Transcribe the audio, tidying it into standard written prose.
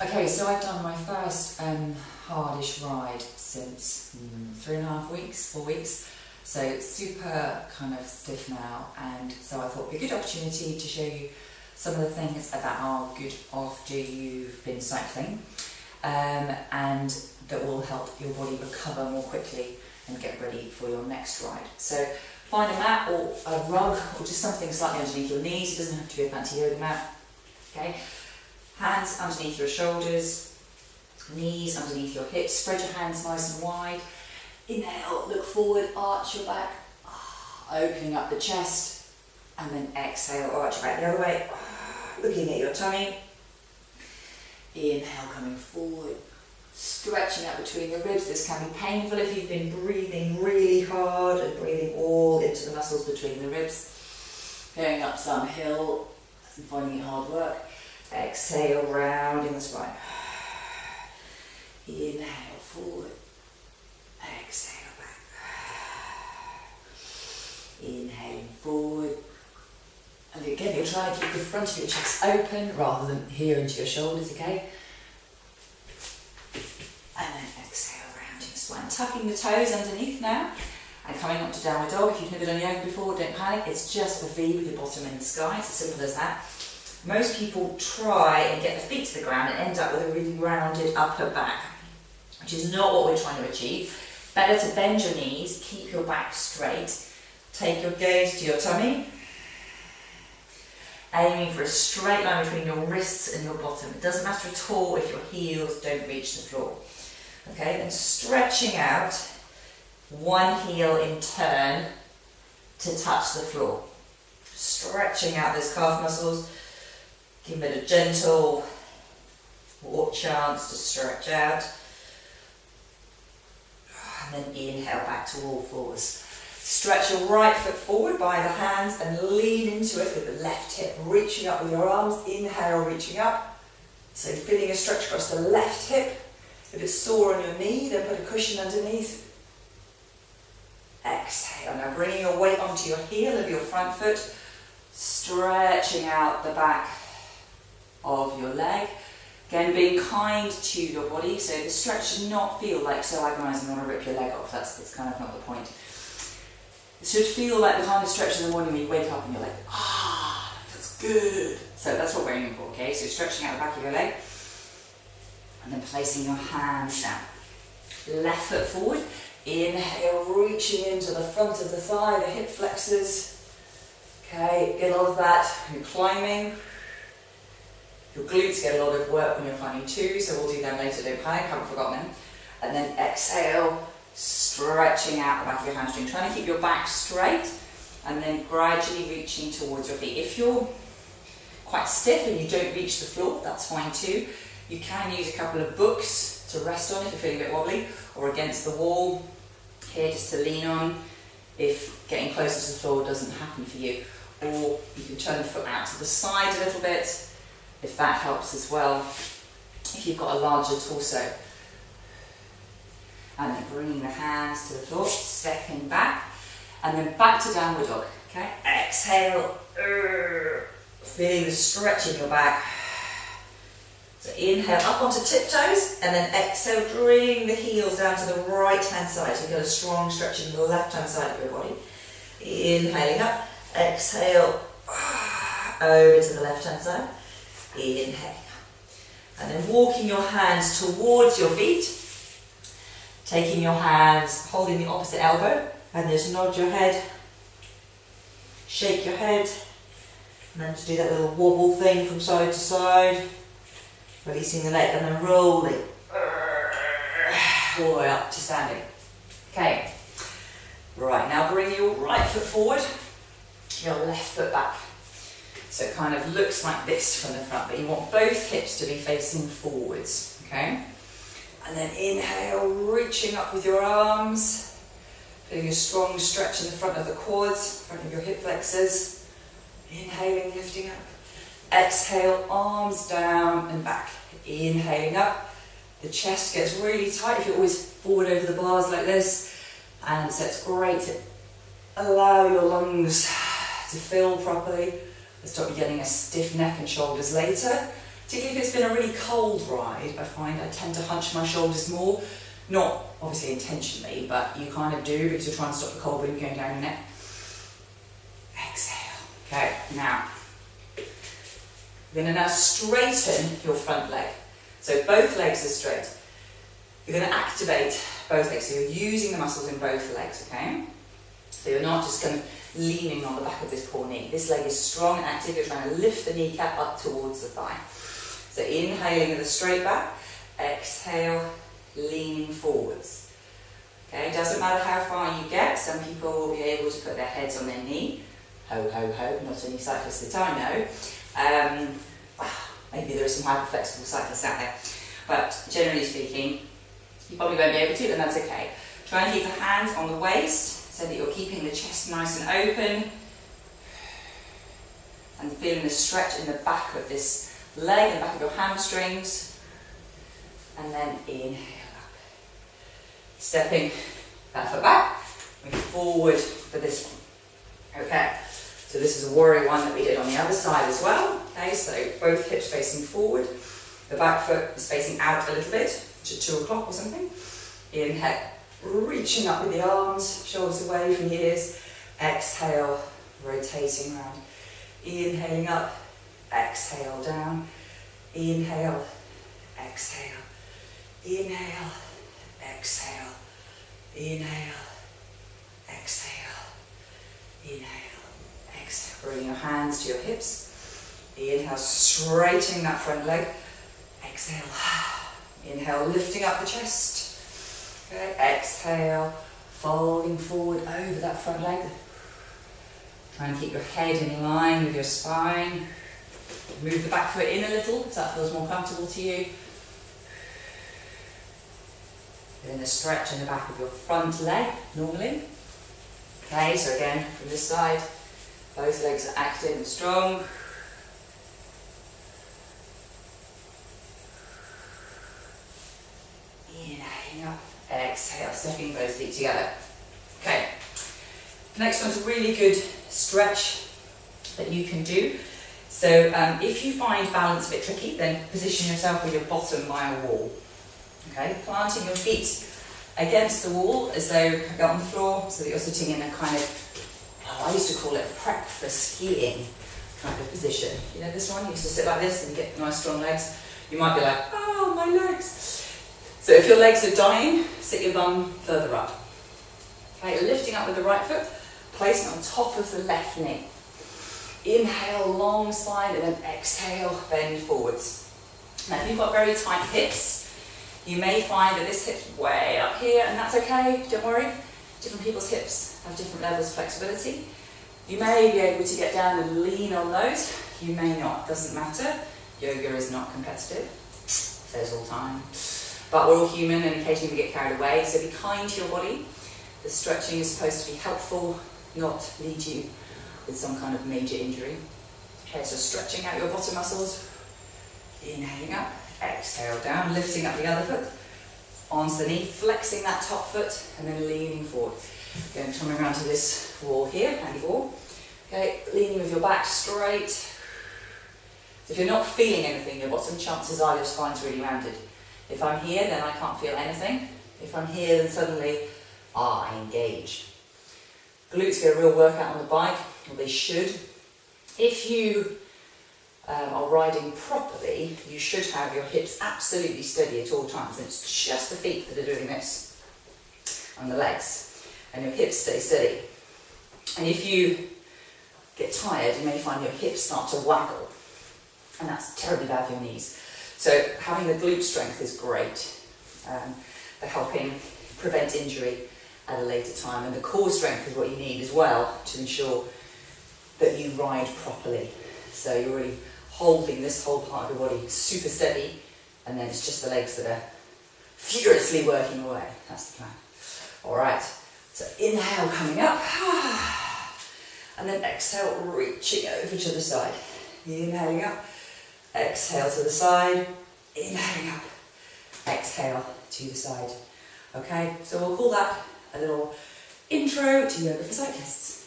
Okay, so I've done my first hardish ride since 3.5 weeks, 4 weeks. So it's super kind of stiff now, and so I thought it'd be a good opportunity to show you some of the things that are good after you've been cycling, and that will help your body recover more quickly and get ready for your next ride. So find a mat or a rug or just something slightly underneath your knees. It doesn't have to be a fancy yoga mat. Okay. Hands underneath your shoulders, knees underneath your hips, spread your hands nice and wide. Inhale, look forward, arch your back, opening up the chest, and then exhale, arch your back the other way, looking at your tummy. Inhale, coming forward, stretching out between the ribs. This can be painful if you've been breathing really hard and breathing all into the muscles between the ribs. Going up some hill and finding it hard work. Exhale, rounding the spine. Inhale, forward. Exhale, back. Inhaling forward. And again, you're trying to keep the front of your chest open rather than here into your shoulders, okay? And then exhale, rounding the spine. Tucking the toes underneath now. And coming up to downward dog. If you've never done yoga before, don't panic. It's just a V with your bottom in the sky. It's as simple as that. Most people try and get the feet to the ground and end up with a really rounded upper back, which is not what we're trying to achieve. Better to bend your knees, keep your back straight, take your gaze to your tummy, aiming for a straight line between your wrists and your bottom. It doesn't matter at all if your heels don't reach the floor. Okay, then stretching out, one heel in turn to touch the floor. Stretching out those calf muscles. Give it a gentle chance to stretch out. And then inhale back to all fours. Stretch your right foot forward by the hands and lean into it with the left hip reaching up with your arms. Inhale, reaching up. So feeling a stretch across the left hip. If it's sore on your knee, then put a cushion underneath. Exhale. Now bringing your weight onto your heel of your front foot. Stretching out the back of your leg. Again, being kind to your body, so the stretch should not feel like so agonising you want to rip your leg off. That's kind of not the point. It should feel like the kind of stretch in the morning when you wake up and you're like, that's good. So that's what we're aiming for, okay? So stretching out the back of your leg and then placing your hands down. Left foot forward. Inhale, reaching into the front of the thigh, the hip flexors. Okay, get a lot of that. You're climbing. Your glutes get a lot of work when you're climbing too, so we'll do them later, don't panic, haven't forgotten them. And then exhale, stretching out the back of your hamstring, trying to keep your back straight, and then gradually reaching towards your feet. If you're quite stiff and you don't reach the floor, that's fine too. You can use a couple of books to rest on if you're feeling a bit wobbly, or against the wall, here just to lean on, if getting closer to the floor doesn't happen for you. Or you can turn the foot out to the side a little bit, if that helps as well, if you've got a larger torso. And then bringing the hands to the floor, stepping back, and then back to downward dog, okay? Exhale, feeling the stretch in your back. So inhale up onto tiptoes, and then exhale, bring the heels down to the right hand side, so you get a strong stretch in the left hand side of your body. Inhaling up, exhale, over to the left hand side. Inhale, and then walking your hands towards your feet, taking your hands, holding the opposite elbow, and just nod your head, shake your head, and then just do that little wobble thing from side to side, releasing the neck, and then rolling all the way up to standing. Okay, right, now bring your right foot forward, your left foot back. So it kind of looks like this from the front, but you want both hips to be facing forwards, okay? And then inhale, reaching up with your arms, feeling a strong stretch in the front of the quads, front of your hip flexors. Inhaling, lifting up. Exhale, arms down and back. Inhaling up. The chest gets really tight if you're always forward over the bars like this. And so it's great to allow your lungs to fill properly. Stop you getting a stiff neck and shoulders later. Particularly if it's been a really cold ride, I find I tend to hunch my shoulders more. Not obviously intentionally, but you kind of do because you're trying to stop the cold wind going down your neck. Exhale. Okay, now, you're going to now straighten your front leg. So both legs are straight. You're going to activate both legs. So you're using the muscles in both legs, okay? So you're not just kind of leaning on the back of this poor knee. This leg is strong and active. You're trying to lift the kneecap up towards the thigh. So inhaling with a straight back. Exhale, leaning forwards. Okay, doesn't matter how far you get. Some people will be able to put their heads on their knee. Ho, ho, ho. Not any cyclists that I know. Maybe there are some hyper-flexible cyclists out there. But generally speaking, you probably won't be able to, and that's okay. Try and keep the hands on the waist so that you're keeping the chest nice and open and feeling the stretch in the back of this leg and back of your hamstrings. And then inhale up. Stepping that foot back, and forward for this one. Okay, so this is a warrior one that we did on the other side as well. Okay, so both hips facing forward. The back foot is facing out a little bit, to 2 o'clock or something. Inhale, reaching up with the arms, shoulders away from the ears. Exhale, rotating around. Inhaling up, exhale down. Inhale, exhale. Inhale, exhale. Inhale, exhale. Inhale, exhale. Bring your hands to your hips. Inhale, straightening that front leg. Exhale. Inhale, lifting up the chest. Okay. Exhale, folding forward over that front leg. Try and keep your head in line with your spine. Move the back foot in a little if that feels more comfortable to you. Getting a stretch in the back of your front leg normally. Okay, so again, from this side, both legs are active and strong. Inhaling up, exhale, stepping both feet together. Okay, next one's a really good stretch that you can do. So if you find balance a bit tricky, then position yourself with your bottom by a wall. Okay, planting your feet against the wall as though you're on the floor, so that you're sitting in a kind of, I used to call it prep for skiing kind of position. You know this one? You used to sit like this and get nice strong legs. You might be like, oh, my legs. So if your legs are dying, sit your bum further up. Okay, lifting up with the right foot, placing on top of the left knee. Inhale, long slide, and then exhale, bend forwards. Now if you've got very tight hips, you may find that this hip's way up here, and that's okay, don't worry. Different people's hips have different levels of flexibility. You may be able to get down and lean on those. You may not, doesn't matter. Yoga is not competitive, says all the time. But we're all human and occasionally we get carried away, so be kind to your body. The stretching is supposed to be helpful, not lead you with some kind of major injury. Okay, so stretching out your bottom muscles, inhaling up, exhale down, lifting up the other foot, onto the knee, flexing that top foot, and then leaning forward. Again, coming around to this wall here, handy wall. Okay, leaning with your back straight. So if you're not feeling anything in your bottom, chances are your spine's really rounded. If I'm here, then I can't feel anything. If I'm here, then suddenly, I engage. Glutes get a real workout on the bike, or they should. If you are riding properly, you should have your hips absolutely steady at all times. And it's just the feet that are doing this, and the legs, and your hips stay steady. And if you get tired, you may find your hips start to waggle, and that's terribly bad for your knees. So having the glute strength is great for helping prevent injury at a later time, and the core strength is what you need as well to ensure that you ride properly. So you're really holding this whole part of your body super steady, and then it's just the legs that are furiously working away. That's the plan. All right, so inhale coming up, and then exhale reaching over to the side. Inhaling up, exhale to the side, inhaling up, exhale to the side. Okay, so we'll call that a little intro to yoga for cyclists.